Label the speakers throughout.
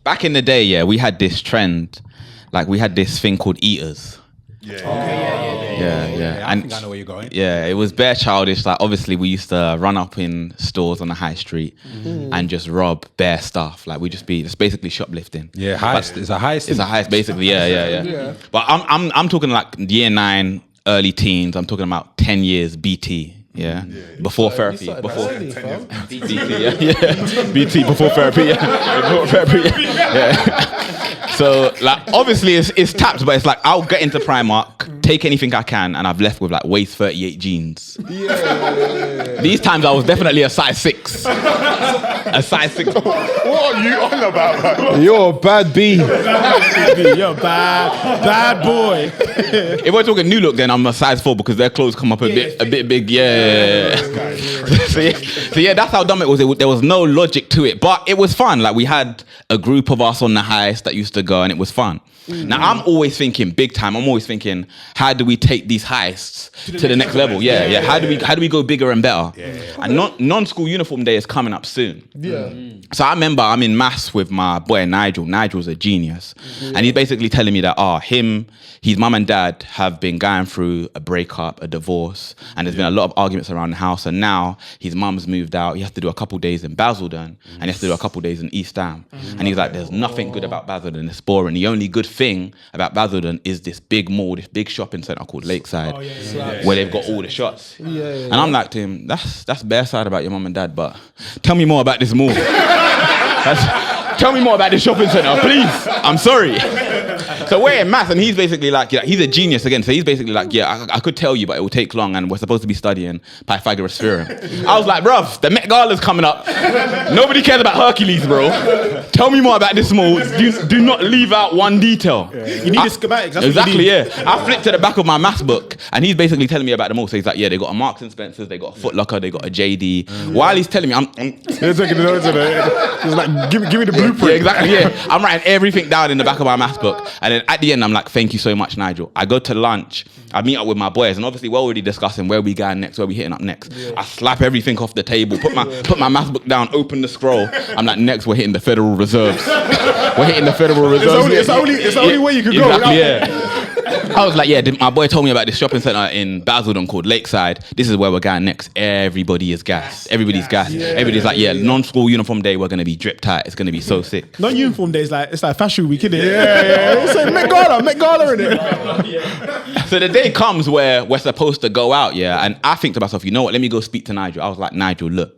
Speaker 1: back in the day, yeah, we had this trend. Like, we had this thing called eaters. Yeah.
Speaker 2: I think I know where you're going.
Speaker 1: Yeah, it was bare childish. Like, obviously, we used to run up in stores on the high street and just rob bare stuff. Like, it's basically shoplifting.
Speaker 2: Yeah, heist. It's a heist.
Speaker 1: It's a heist, basically. Yeah. But I'm talking like year 9, early teens. I'm talking about 10 years BT. Yeah. Before therapy. BT, yeah. BT before therapy. Yeah. So, like, obviously it's tapped, but it's like I'll get into Primark, take anything I can, and I've left with like waist 38 jeans. These times I was definitely a size 6. A size 6.
Speaker 3: What are you on about, man?
Speaker 4: You're a bad B.
Speaker 5: You're a bad boy.
Speaker 1: If we're talking new look, then I'm a size 4 because their clothes come up a bit big. Yeah. So yeah, that's how dumb it was. There was no logic to it, but it was fun. Like, we had a group of us on the heist that used to go, and it was fun. Now, I'm always thinking big time. I'm always thinking, how do we take these heists to the next level? Yeah. How do we go bigger and better? And non-school uniform day is coming up soon. So I remember I'm in maths with my boy Nigel. Nigel's a genius, and he's basically telling me that his mum and dad have been going through a breakup, a divorce, and there's been a lot of arguments around the house. And now his mum's moved out. He has to do a couple days in Basildon, and he has to do a couple days in East Ham. And he's like, "There's nothing good about Basildon. It's boring. The only good thing about Basildon is this big mall, this big shopping centre called Lakeside, where they've got all the shots." And I'm like to him, that's bare side about your mum and dad, but tell me more about this mall. Tell me more about this shopping centre, please. I'm sorry. So we're in maths, and he's basically like, he's a genius again. So he's basically like, I could tell you, but it will take long, and we're supposed to be studying Pythagoras theorem. I was like, bruv, the Met Gala's coming up. Nobody cares about Hercules, bro. Tell me more about this mall. Do not leave out one detail.
Speaker 5: You need the schematics. That's
Speaker 1: exactly, yeah. I flipped to the back of my maths book, and he's basically telling me about the mall. So he's like, yeah, they got a Marks and Spencer's, they got a Foot Locker, they got a JD. While he's telling me, I'm
Speaker 3: taking notes of it. He's like, give me the blueprint.
Speaker 1: Yeah, exactly, yeah. I'm writing everything down in the back of my maths book, and then at the end, I'm like, thank you so much, Nigel. I go to lunch, I meet up with my boys, and obviously we're already discussing where we going next, where we hitting up next. I slap everything off the table, put my maths book down, open the scroll. I'm like, next we're hitting the Federal Reserves. We're hitting the Federal Reserves.
Speaker 3: It's the only way you could go.
Speaker 1: Exactly, yeah. I was like, my boy told me about this shopping centre in Basildon called Lakeside. This is where we're going next. Everybody is gassed. Everybody's gassed. Everybody's like, non-school uniform day, we're going to be drip tight. It's going to be so sick.
Speaker 5: Non-uniform day is like, it's like fashion week, isn't it? Yeah. It's like Met Gala in it.
Speaker 1: So the day comes where we're supposed to go out, and I think to myself, you know what, let me go speak to Nigel. I was like, Nigel, look,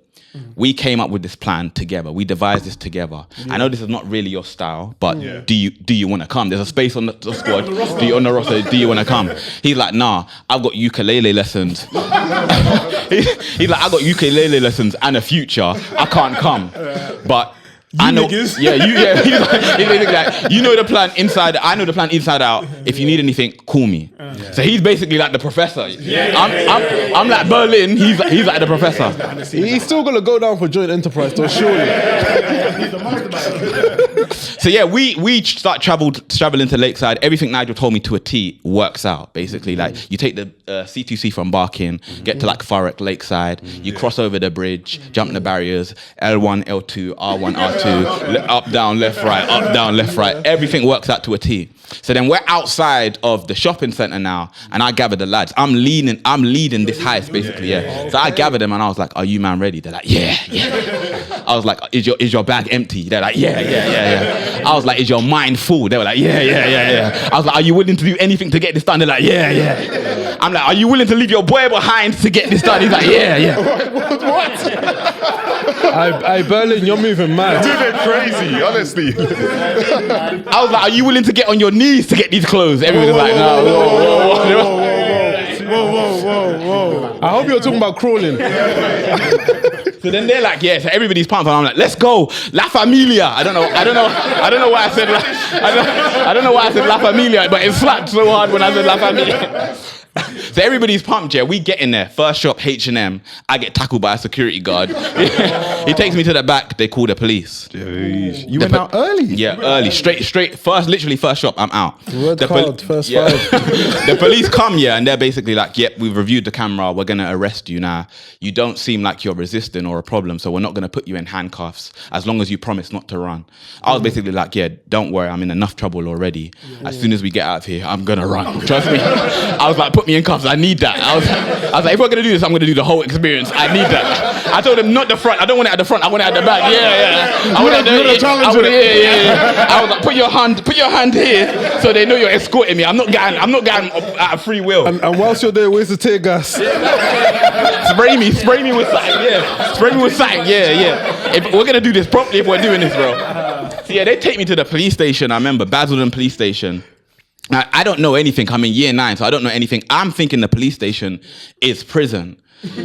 Speaker 1: we came up with this plan together. We devised this together. I know this is not really your style, but do you want to come? There's a space on the squad. On the roster, do you want to come? He's like, nah, I've got ukulele lessons. He's like, I've got ukulele lessons and a future. I can't come. But I know, he's like, you know the plan inside. I know the plan inside out. If you need anything, call me. So he's basically like the professor. I'm like Berlin. He's like the professor.
Speaker 4: He's still gonna go down for joint enterprise, though, surely.
Speaker 1: So we start traveling to Lakeside. Everything Nigel told me to a T works out. Basically, like you take the C2C from Barking, get to like Thurrock, Lakeside. You cross over the bridge, jump the barriers. L1, L2, R1, R2. Up, down, left, right. Everything works out to a T. So then we're outside of the shopping centre now, and I gather the lads. I'm leading this heist, basically, So I gathered them, and I was like, "Are you man ready?" They're like, "Yeah." I was like, "Is your bag empty?" They're like, "Yeah." I was like, "Is your mind full?" They were like, "Yeah." I was like, "Are you willing to do anything to get this done?" They're like, "Yeah." I'm like, "Are you willing to leave your boy behind to get this done?" He's like, "Yeah."
Speaker 3: What?
Speaker 4: Hey, Berlin, you're moving mad.
Speaker 3: Moving crazy, honestly.
Speaker 1: I was like, "Are you willing to get on your knees to get these clothes?" Everybody's like, "No."
Speaker 4: Whoa. I hope you're talking about crawling.
Speaker 1: So then they're like, so everybody's pumped, and I'm like, let's go, La Familia. I don't know why I said I don't know why I said La Familia, but it slapped so hard when I said La Familia. So everybody's pumped, yeah. We get in there. First shop, H&M. I get tackled by a security guard. He takes me to the back. They call the police.
Speaker 5: You went out early.
Speaker 1: Yeah, early. Straight. Literally first shop, I'm out.
Speaker 4: Red card, first
Speaker 1: yeah.
Speaker 4: five.
Speaker 1: The police come, yeah, and they're basically like, yep, we've reviewed the camera. We're going to arrest you now. You don't seem like you're resisting or a problem, so we're not going to put you in handcuffs as long as you promise not to run. I was basically like, yeah, don't worry. I'm in enough trouble already. As soon as we get out of here, I'm going to run. Trust me. I was like, put me in cuffs. I need that. I was like, if we're going to do this, I'm going to do the whole experience. I need that. I told him, not the front. I don't want it at the front. I want it at the back. Yeah. I want it at the challenge. Yeah. I was like, put your hand here so they know you're escorting me. I'm not getting out of free will.
Speaker 4: And whilst you're there, where's the tear gas?
Speaker 1: Spray me with something, yeah. Spray me with something, yeah. If we're gonna do this properly, if we're doing this, bro. So yeah, they take me to the police station. I remember Basildon police station. I don't know anything. I'm in year 9, so I don't know anything. I'm thinking the police station is prison.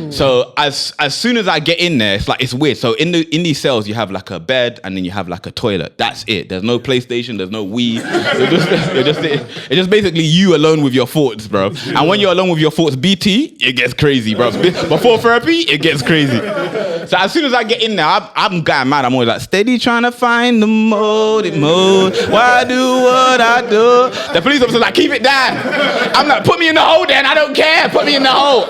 Speaker 1: So as soon as I get in there, it's weird. So in these cells, you have like a bed and then you have like a toilet. That's it. There's no PlayStation. There's no Wii. It's just basically you alone with your thoughts, bro. And when you're alone with your thoughts, BT, it gets crazy, bro. Before therapy, it gets crazy. So as soon as I get in there, I'm getting mad. I'm always like, steady trying to find the mode. Why do what I do? The police officer's like, keep it down. I'm like, put me in the hole then. I don't care. Put me in the hole.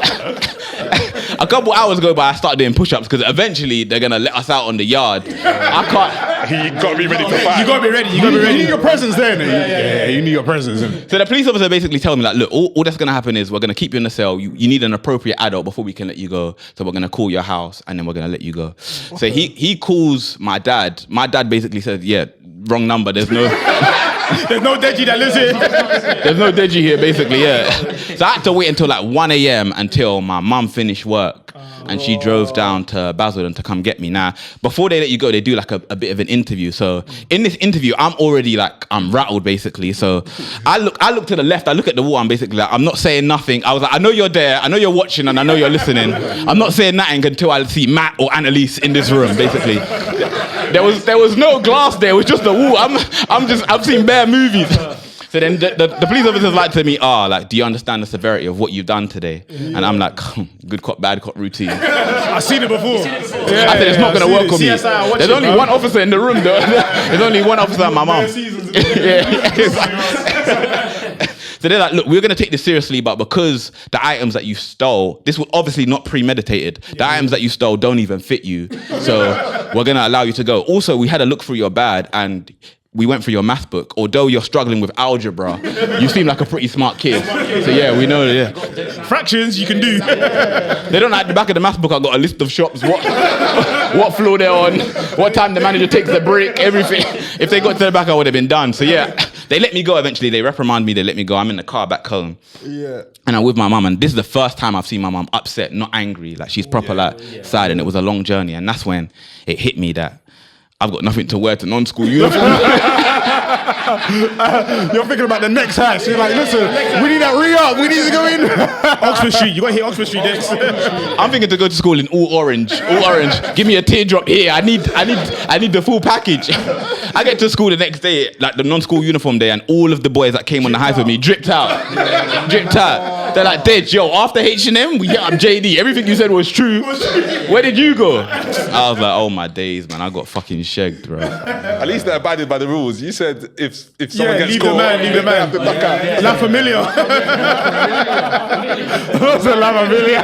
Speaker 1: A couple hours go by, I start doing push-ups because eventually they're gonna let us out on the yard. I can't.
Speaker 3: You gotta be ready for fight.
Speaker 5: You gotta be ready. You need your presence there, yeah, you need your presence.
Speaker 1: So the police officer basically tell me like, look, all that's gonna happen is we're gonna keep you in the cell. You need an appropriate adult before we can let you go. So we're gonna call your house and then we're gonna let you go. So he calls my dad. My dad basically says, yeah, wrong number. There's no
Speaker 5: Deji that lives here.
Speaker 1: There's no Deji here, basically, yeah. So I had to wait until like 1 a.m. until my mum finished work. And she drove down to Basildon to come get me. Now, before they let you go, they do like a bit of an interview. So in this interview, I'm already like, I'm rattled basically. So I look to the left, I look at the wall, I'm basically like, I'm not saying nothing. I was like, I know you're there, I know you're watching, and I know you're listening. I'm not saying nothing until I see Matt or Annalise in this room, basically. There was no glass there, it was just the wall. I've seen bare movies. So then the police officers like to me, do you understand the severity of what you've done today? And I'm like, good cop, bad cop routine.
Speaker 5: I've seen it before.
Speaker 1: I said, it's not going to work on me. There's only one officer in the room, though. There's only one officer and my mum. So they're like, look, we're going to take this seriously, but because the items that you stole, this was obviously not premeditated. The items that you stole don't even fit you. So we're going to allow you to go. Also, we had a look through your bag and we went through your math book. Although you're struggling with algebra, you seem like a pretty smart kid. So yeah, we know, yeah.
Speaker 5: Fractions you can do.
Speaker 1: They don't like the back of the math book. I got a list of shops, what floor they're on, what time the manager takes the break, everything. If they got to the back, I would have been done. So yeah, they let me go eventually. They reprimand me, they let me go. I'm in the car back home. Yeah. And I'm with my mum, and this is the first time I've seen my mum upset, not angry. Like she's proper sad, and it was a long journey. And that's when it hit me that I've got nothing to wear to non-school uniform.
Speaker 5: You're thinking about the next heist. You're like, listen, we need that re-up. We need to go in. Oxford Street. You got to hit Oxford Street next.
Speaker 1: I'm thinking to go to school in all orange. Give me a teardrop here. I need the full package. I get to school the next day, like the non-school uniform day, and all of the boys that came on the heist with me dripped out. They're like, Dej, yo, after H&M, we hit up JD. Everything you said was true. Where did you go? I was like, oh my days, man. I got fucking shagged, bro.
Speaker 3: At least they abided by the rules. You said if someone gets
Speaker 5: leave
Speaker 3: caught,
Speaker 5: leave the man.
Speaker 3: back out.
Speaker 5: La Familia. What's a La Familia?